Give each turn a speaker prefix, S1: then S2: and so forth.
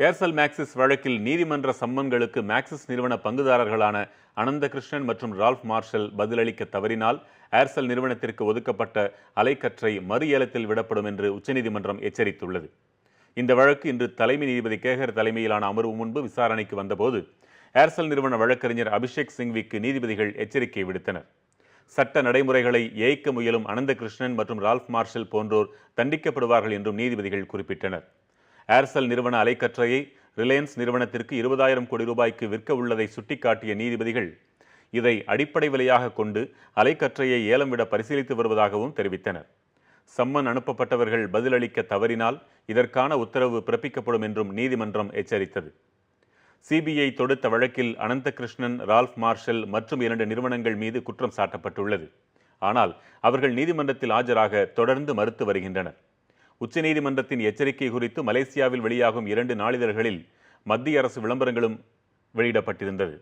S1: Aircel Maxis வழக்கில் நீதிமன்ற சம்மன்களுக்கு Maxis நிறுவன பங்குதாரர்களான அனந்தகிருஷ்ணன் மற்றும் ரால்ஃப் மார்ஷல் பதிலளிக்க தவறினால் ஏர்செல் நிறுவனத்திற்கு ஒதுக்கப்பட்ட அலைக்கற்றை மறு ஏலத்தில் விடப்படும் என்று உச்சநீதிமன்றம் எச்சரித்துள்ளது. இந்த வழக்கு இன்று தலைமை நீதிபதி கேகர் தலைமையிலான அமர்வு முன்பு விசாரணைக்கு வந்தபோது ஏர்செல் நிறுவன வழக்கறிஞர் அபிஷேக் சிங்விக்கு நீதிபதிகள் எச்சரிக்கை விடுத்தனர். சட்ட நடைமுறைகளை ஏய்க்க முயலும் அனந்தகிருஷ்ணன் மற்றும் ரால்ஃப் மார்ஷல் போன்றோர் தண்டிக்கப்படுவார்கள் என்றும் நீதிபதிகள் குறிப்பிட்டனர். ஏர்செல் நிறுவன அலைக்கற்றையை ரிலையன்ஸ் நிறுவனத்திற்கு 20,000 கோடி ரூபாய்க்கு விற்க உள்ளதை சுட்டிக்காட்டிய நீதிபதிகள் இதை அடிப்படை விலையாக கொண்டு அலைக்கற்றையை ஏலம் விட பரிசீலித்து வருவதாகவும் தெரிவித்தனர். சம்மன் அனுப்பப்பட்டவர்கள் பதிலளிக்க தவறினால் இதற்கான உத்தரவு பிறப்பிக்கப்படும் என்றும் நீதிமன்றம் எச்சரித்தது. சிபிஐ தொடுத்த வழக்கில் அனந்தகிருஷ்ணன், ரால்ஃப் மார்ஷல் மற்றும் 2 நிறுவனங்கள் மீது குற்றம் சாட்டப்பட்டுள்ளது. ஆனால் அவர்கள் நீதிமன்றத்தில் ஆஜராக தொடர்ந்து மறுத்து வருகின்றனர். உச்சநீதிமன்றத்தின் எச்சரிக்கை குறித்து மலேசியாவில் வெளியாகும் 2 நாளிதழ்களில் மத்திய அரசு விளம்பரங்களும் வெளியிடப்பட்டிருந்தது.